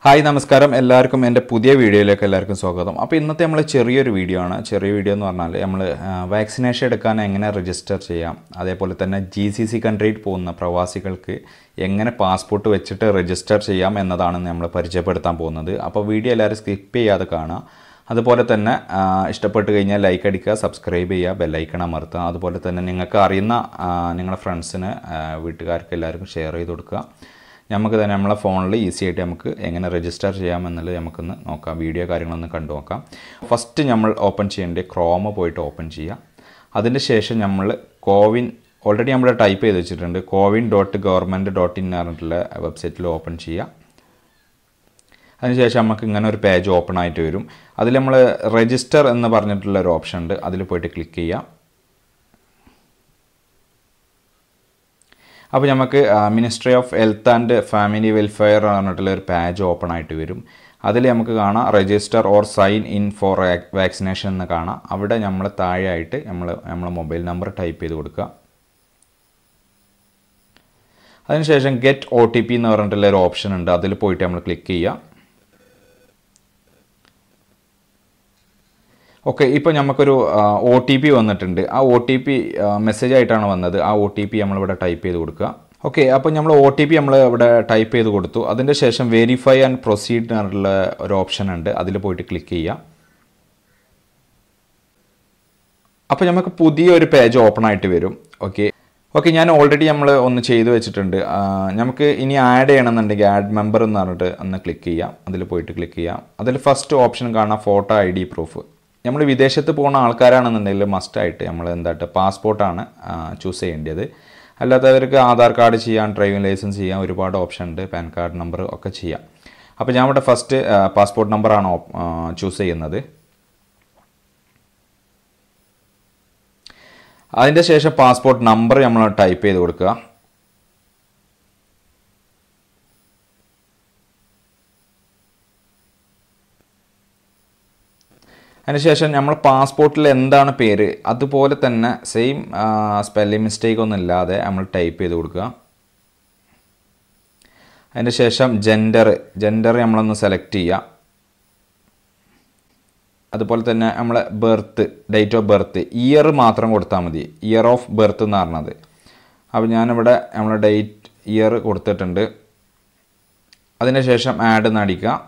Hi നമസ്കാരം എല്ലാവർക്കും എൻ്റെ പുതിയ വീഡിയോയിലേക്ക് എല്ലാവർക്കും സ്വാഗതം. അപ്പോൾ ഇന്നത്തെ നമ്മൾ ചെറിയൊരു വീഡിയോ ആണ്. ചെറിയ വീഡിയോ എന്ന് പറഞ്ഞാൽ നമ്മൾ വാക്സിനേഷൻ എടുക്കാൻ എങ്ങനെ രജിസ്റ്റർ ചെയ്യാം, അതേപോലെ തന്നെ GCC കൺട്രിയിൽ പോകുന്ന പ്രവാസികൾക്ക് എങ്ങനെ പാസ്പോർട്ട് വെച്ചിട്ട് രജിസ്റ്റർ ചെയ്യാം എന്നതാണ് നമ്മൾ പരിചയപ്പെടുത്താൻ പോകുന്നത്. അപ്പോൾ വീഡിയോ എല്ലാവരും സ്കിപ്പ് ചെയ്യാതെ കാണുക. അതുപോലെ തന്നെ ഇഷ്ടപ്പെട്ട് കഴിഞ്ഞാൽ ലൈക്ക് അടിക്കുക, സബ്സ്ക്രൈബ് ചെയ്യുക, ബെല്ലൈക്കൺ അമർത്തുക. അതുപോലെ തന്നെ നിങ്ങൾക്ക് അറിയുന്ന നിങ്ങളുടെ ഫ്രണ്ട്സിന് വീട്ടുകാർക്ക് എല്ലാവർക്കും ഷെയർ ചെയ്ത് കൊടുക്കുക. നമുക്ക് തന്നെ നമ്മളെ ഫോണിൽ ഈസി ആയിട്ട് നമുക്ക് എങ്ങനെ രജിസ്റ്റർ ചെയ്യാമെന്നുള്ളത് നമുക്കൊന്ന് നോക്കാം. വീഡിയോ കാര്യങ്ങളൊന്ന് കണ്ടു നോക്കാം. ഫസ്റ്റ് നമ്മൾ ഓപ്പൺ ചെയ്യേണ്ടത് ക്രോം പോയിട്ട് ഓപ്പൺ ചെയ്യുക. അതിന് ശേഷം നമ്മൾ കോവിൻ ഓൾറെഡി നമ്മൾ ടൈപ്പ് ചെയ്ത് വെച്ചിട്ടുണ്ട്. cowin.government.in പറഞ്ഞിട്ടുള്ള വെബ്സൈറ്റിൽ ഓപ്പൺ ചെയ്യുക. അതിനുശേഷം നമുക്ക് ഇങ്ങനെ ഒരു പേജ് ഓപ്പൺ ആയിട്ട് വരും. അതിൽ നമ്മൾ രജിസ്റ്റർ എന്ന് പറഞ്ഞിട്ടുള്ള ഒരു ഓപ്ഷൻ ഉണ്ട്. അതിൽ പോയിട്ട് ക്ലിക്ക് ചെയ്യുക. അപ്പോൾ നമുക്ക് ministry of health and family welfare പറഞ്ഞിട്ടുള്ള ഒരു പേജ് ഓപ്പൺ ആയിട്ട് വരും. അതിൽ നമുക്ക് കാണാം register or sign in for vaccination എന്ന് കാണാം. അവിടെ നമ്മൾ താഴെയായിട്ട് നമ്മളെ മൊബൈൽ നമ്പർ ടൈപ്പ് ചെയ്ത് കൊടുക്കുക. അതിനുശേഷം ഗെറ്റ് OTP എന്ന് പറഞ്ഞിട്ടുള്ള ഒരു ഓപ്ഷൻ ഉണ്ട്. അതിൽ പോയിട്ട് നമ്മൾ ക്ലിക്ക് ചെയ്യുക. ഓക്കെ, ഇപ്പോൾ നമുക്കൊരു OTP വന്നിട്ടുണ്ട്. ആ OTP മെസ്സേജ് ആയിട്ടാണ് വന്നത്. ആ OTP നമ്മളിവിടെ ടൈപ്പ് ചെയ്ത് കൊടുക്കുക. ഓക്കെ, അപ്പോൾ നമ്മൾ OTP നമ്മൾ ഇവിടെ ടൈപ്പ് ചെയ്ത് കൊടുത്തു. അതിൻ്റെ ശേഷം വെരിഫൈ ആൻഡ് പ്രൊസീഡ് എന്നുള്ള ഒരു ഓപ്ഷൻ ഉണ്ട്. അതിൽ പോയിട്ട് ക്ലിക്ക് ചെയ്യുക. അപ്പോൾ നമുക്ക് പുതിയൊരു പേജ് ഓപ്പൺ ആയിട്ട് വരും. ഓക്കെ, ഞാൻ ഓൾറെഡി നമ്മൾ ഒന്ന് ചെയ്ത് വെച്ചിട്ടുണ്ട്. നമുക്ക് ഇനി ആഡ് ചെയ്യണമെന്നുണ്ടെങ്കിൽ ആഡ് മെമ്പർ എന്ന് പറഞ്ഞിട്ട് ഒന്ന് ക്ലിക്ക് ചെയ്യാം. അതിൽ പോയിട്ട് ക്ലിക്ക് ചെയ്യാം. അതിൽ ഫസ്റ്റ് ഓപ്ഷൻ കാണാം ഫോട്ടോ ID പ്രൂഫ്. നമ്മൾ വിദേശത്ത് പോകുന്ന ആൾക്കാരാണെന്നുണ്ടെങ്കിൽ മസ്റ്റായിട്ട് നമ്മൾ പാസ്പോർട്ടാണ് ചൂസ് ചെയ്യേണ്ടത്. അല്ലാത്തവർക്ക് ആധാർ കാർഡ് ചെയ്യാം, ഡ്രൈവിംഗ് ലൈസൻസ് ചെയ്യാം, ഒരുപാട് ഓപ്ഷൻ ഉണ്ട്, പാൻ കാർഡ് നമ്പർ ഒക്കെ ചെയ്യാം. അപ്പോൾ ഞാൻ ഇവിടെ ഫസ്റ്റ് പാസ്പോർട്ട് നമ്പറാണ് ചൂസ് ചെയ്യുന്നത്. അതിൻ്റെ ശേഷം പാസ്പോർട്ട് നമ്പർ നമ്മൾ ടൈപ്പ് ചെയ്ത് കൊടുക്കുക. അതിനുശേഷം നമ്മൾ പാസ്പോർട്ടിൽ എന്താണ് പേര് അതുപോലെ തന്നെ സെയിം സ്പെല്ലിംഗ് മിസ്റ്റേക്ക് ഒന്നും ഇല്ലാതെ നമ്മൾ ടൈപ്പ് ചെയ്ത് കൊടുക്കുക. അതിന് ശേഷം ജെൻഡർ നമ്മളൊന്ന് സെലക്ട് ചെയ്യുക. അതുപോലെ തന്നെ നമ്മൾ ഡേറ്റ് ഓഫ് ബർത്ത് ഇയർ മാത്രം കൊടുത്താൽ മതി. ഇയർ ഓഫ് ബർത്ത് എന്ന് പറഞ്ഞത്. അപ്പോൾ ഞാനിവിടെ നമ്മൾ ഇയർ കൊടുത്തിട്ടുണ്ട്. അതിന് ശേഷം ആഡ് എന്ന് അടിക്കുക.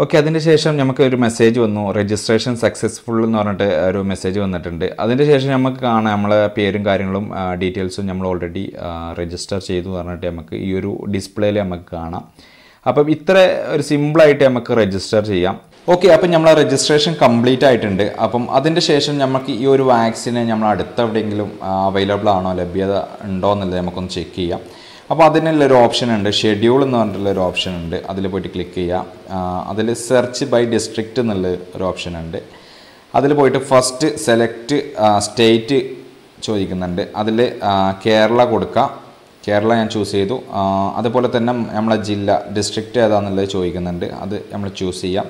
ഓക്കെ, അതിന് ശേഷം നമുക്ക് ഒരു മെസ്സേജ് വന്നു, രജിസ്ട്രേഷൻ സക്സസ്ഫുൾ എന്ന് പറഞ്ഞിട്ട് ഒരു മെസ്സേജ് വന്നിട്ടുണ്ട്. അതിന് ശേഷം നമുക്ക് കാണാം നമ്മളെ പേരും കാര്യങ്ങളും ഡീറ്റെയിൽസും നമ്മൾ ഓൾറെഡി രജിസ്റ്റർ ചെയ്തു പറഞ്ഞിട്ട് നമുക്ക് ഈ ഒരു ഡിസ്പ്ലേയിൽ നമുക്ക് കാണാം. അപ്പം ഇത്ര ഒരു സിമ്പിളായിട്ട് നമുക്ക് രജിസ്റ്റർ ചെയ്യാം. ഓക്കെ, അപ്പം നമ്മൾ രജിസ്ട്രേഷൻ കംപ്ലീറ്റ് ആയിട്ടുണ്ട്. അപ്പം അതിൻ്റെ ശേഷം നമുക്ക് ഈ ഒരു വാക്സിന് നമ്മൾ അടുത്തെവിടെയെങ്കിലും അവൈലബിൾ ആണോ, ലഭ്യത ഉണ്ടോ എന്നുള്ളത് നമുക്കൊന്ന് ചെക്ക് ചെയ്യാം. അപ്പോൾ അതിനുള്ളൊരു ഓപ്ഷൻ ഉണ്ട്, ഷെഡ്യൂൾ എന്ന് പറഞ്ഞിട്ടുള്ളൊരു ഓപ്ഷൻ ഉണ്ട്. അതിൽ പോയിട്ട് ക്ലിക്ക് ചെയ്യാം. അതിൽ സെർച്ച് ബൈ ഡിസ്ട്രിക്റ്റ് എന്നുള്ള ഒരു ഓപ്ഷൻ ഉണ്ട്. അതിൽ പോയിട്ട് ഫസ്റ്റ് സെലക്ട് സ്റ്റേറ്റ് ചോദിക്കുന്നുണ്ട്. അതിൽ കേരള കൊടുക്കുക. കേരള ഞാൻ ചൂസ് ചെയ്തു. അതുപോലെ തന്നെ നമ്മളെ ജില്ല ഡിസ്ട്രിക്റ്റ് ഏതാണെന്നുള്ളത് ചോദിക്കുന്നുണ്ട്. അത് നമ്മൾ ചൂസ് ചെയ്യാം.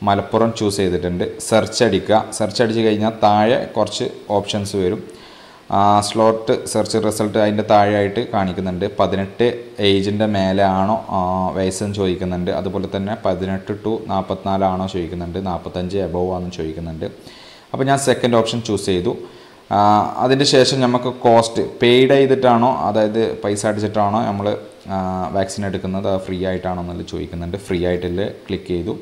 മലപ്പുറം ചൂസ് ചെയ്തിട്ടുണ്ട്. സെർച്ച് അടിക്കുക. സെർച്ച് അടിച്ച് കഴിഞ്ഞാൽ താഴെ കുറച്ച് ഓപ്ഷൻസ് വരും. സ്ലോട്ട് സെർച്ച് റിസൾട്ട് അതിൻ്റെ താഴെയായിട്ട് കാണിക്കുന്നുണ്ട്. 18 ഏജിൻ്റെ മേലെ ആണോ വയസ്സെന്ന് ചോദിക്കുന്നുണ്ട്. അതുപോലെ തന്നെ 18 to 44 ആണോ ചോദിക്കുന്നുണ്ട്. 45 എബോവ് ആണെന്ന് ചോദിക്കുന്നുണ്ട്. അപ്പോൾ ഞാൻ സെക്കൻഡ് ഓപ്ഷൻ ചൂസ് ചെയ്തു. അതിൻ്റെ ശേഷം നമുക്ക് കോസ്റ്റ് പെയ്ഡ് ചെയ്തിട്ടാണോ, അതായത് പൈസ അടിച്ചിട്ടാണോ നമ്മൾ വാക്സിൻ എടുക്കുന്നത്, അത് ഫ്രീ ആയിട്ടാണോ എന്നുള്ളത് ചോദിക്കുന്നുണ്ട്. ഫ്രീ ആയിട്ടുള്ള ക്ലിക്ക് ചെയ്തു.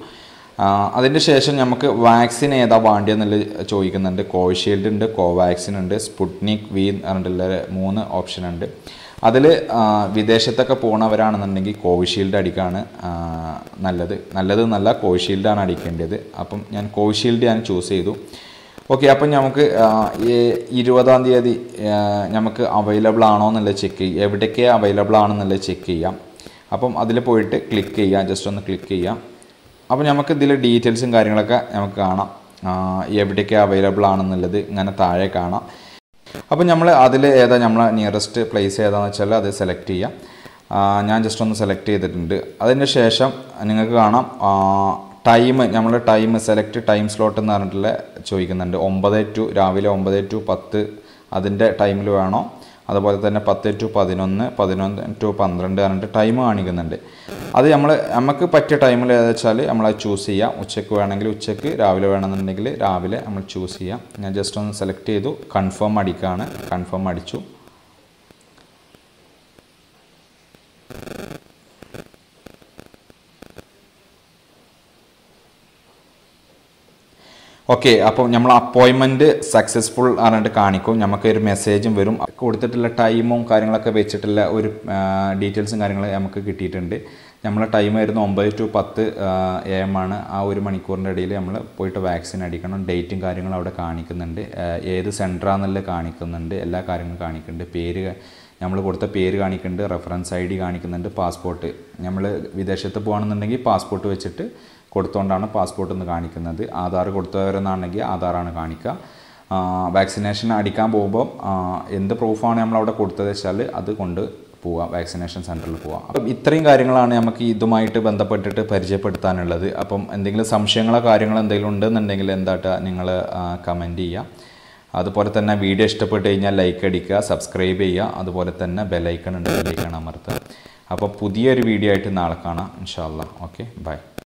അതിൻ്റെ ശേഷം നമുക്ക് വാക്സിൻ ഏതാ വേണ്ടിയെന്നുള്ളത് ചോദിക്കുന്നുണ്ട്. കോവിഷീൽഡ് ഉണ്ട്, കോവാക്സിൻ ഉണ്ട്, സ്പുട്നിക് V പറഞ്ഞിട്ടുള്ള 3 ഓപ്ഷൻ ഉണ്ട്. അതിൽ വിദേശത്തൊക്കെ പോകുന്നവരാണെന്നുണ്ടെങ്കിൽ കോവിഷീൽഡ് അടിക്കാണ് നല്ലതെന്നല്ല, കോവിഷീൽഡാണ് അടിക്കേണ്ടത്. അപ്പം ഞാൻ കോവിഷീൽഡ് ഞാൻ ചൂസ് ചെയ്തു. ഓക്കെ, അപ്പം നമുക്ക് 20-ാം തീയതി നമുക്ക് അവൈലബിൾ ആണോ എന്നുള്ളത് ചെക്ക് ചെയ്യുക. എവിടേക്ക് അവൈലബിൾ ആണെന്നുള്ളത് ചെക്ക് ചെയ്യാം. അപ്പം അതിൽ പോയിട്ട് ക്ലിക്ക് ചെയ്യുക. ജസ്റ്റ് ഒന്ന് ക്ലിക്ക് ചെയ്യാം. അപ്പോൾ നമുക്ക് ഇതിൽ ഡീറ്റെയിൽസും കാര്യങ്ങളൊക്കെ നമുക്ക് കാണാം, എവിടേക്ക് അവൈലബിൾ ആണെന്നുള്ളത് ഇങ്ങനെ താഴെ കാണാം. അപ്പോൾ നമ്മൾ അതിൽ ഏതാ നമ്മളെ നിയറസ്റ്റ് പ്ലേസ് ഏതാണെന്ന് വെച്ചാൽ അത് സെലക്ട് ചെയ്യാം. ഞാൻ ജസ്റ്റ് ഒന്ന് സെലക്ട് ചെയ്തിട്ടുണ്ട്. അതിന് ശേഷം നിങ്ങൾക്ക് കാണാം ടൈം നമ്മൾ സെലക്ട് ടൈം സ്ലോട്ട് എന്ന് പറഞ്ഞിട്ടുള്ള ചോദിക്കുന്നുണ്ട്. 9 to രാവിലെ 9 to 10 അതിൻ്റെ ടൈമിൽ വേണോ, അതുപോലെ തന്നെ 10 to 11, 11 to 12 പറഞ്ഞിട്ട് ടൈം കാണിക്കുന്നുണ്ട്. അത് നമുക്ക് പറ്റിയ ടൈമിൽ ഏതാ വെച്ചാൽ നമ്മളത് ചൂസ് ചെയ്യാം. ഉച്ചയ്ക്ക് വേണമെങ്കിൽ ഉച്ചയ്ക്ക്, രാവിലെ വേണമെന്നുണ്ടെങ്കിൽ രാവിലെ നമ്മൾ ചൂസ് ചെയ്യാം. ഞാൻ ജസ്റ്റ് ഒന്ന് സെലക്ട് ചെയ്തു, കൺഫേം അടിക്കുകയാണ്. കൺഫേം അടിച്ചു. ഓക്കെ, അപ്പോൾ നമ്മൾ അപ്പോയിൻമെൻറ്റ് സക്സസ്ഫുൾ പറഞ്ഞിട്ട് കാണിക്കും. നമുക്കൊരു മെസ്സേജും വരും. കൊടുത്തിട്ടുള്ള ടൈമും കാര്യങ്ങളൊക്കെ വെച്ചിട്ടുള്ള ഒരു ഡീറ്റെയിൽസും കാര്യങ്ങളും നമുക്ക് കിട്ടിയിട്ടുണ്ട്. നമ്മളെ ടൈം ആയിരുന്നു 9 to 10 AM ആണ്. ആ 1 മണിക്കൂറിൻ്റെ ഇടയിൽ നമ്മൾ പോയിട്ട് വാക്സിൻ അടിക്കണം. ഡേറ്റും കാര്യങ്ങളും അവിടെ കാണിക്കുന്നുണ്ട്. ഏത് സെൻറ്ററാണെന്നുള്ളത് കാണിക്കുന്നുണ്ട്. എല്ലാ കാര്യങ്ങളും കാണിക്കുന്നുണ്ട്. പേര്, നമ്മൾ കൊടുത്ത പേര് കാണിക്കുന്നുണ്ട്. റെഫറൻസ് ID കാണിക്കുന്നുണ്ട്. പാസ്പോർട്ട്, നമ്മൾ വിദേശത്ത് പോകുകയാണെന്നുണ്ടെങ്കിൽ പാസ്പോർട്ട് വെച്ചിട്ട് കൊടുത്തുകൊണ്ടാണ് പാസ്പോർട്ട് എന്ന് കാണിക്കുന്നത്. ആധാർ കൊടുത്തവരെന്നാണെങ്കിൽ ആധാറാണ് കാണിക്കുക. വാക്സിനേഷൻ അടിക്കാൻ പോകുമ്പോൾ എന്ത് പ്രൂഫാണ് നമ്മളവിടെ കൊടുത്തത് വെച്ചാൽ അത് കൊണ്ട് പോവുക, വാക്സിനേഷൻ സെൻറ്ററിൽ പോവുക. അപ്പം ഇത്രയും കാര്യങ്ങളാണ് നമുക്ക് ഇതുമായിട്ട് ബന്ധപ്പെട്ടിട്ട് പരിചയപ്പെടുത്താനുള്ളത്. അപ്പം എന്തെങ്കിലും സംശയങ്ങളോ കാര്യങ്ങളോ എന്തെങ്കിലും ഉണ്ടെന്നുണ്ടെങ്കിൽ എന്താട്ടാ നിങ്ങൾ കമൻറ്റ് ചെയ്യുക. അതുപോലെ തന്നെ വീഡിയോ ഇഷ്ടപ്പെട്ട് കഴിഞ്ഞാൽ ലൈക്ക് അടിക്കുക, സബ്സ്ക്രൈബ് ചെയ്യുക. അതുപോലെ തന്നെ ബെല്ലൈക്കൺ ഉണ്ട്, ബെല്ലൈക്കൺ അമർത്തുക. അപ്പോൾ പുതിയൊരു വീഡിയോ ആയിട്ട് നാളെ കാണാം ഇൻഷാ അല്ലാഹ്. Okay, by.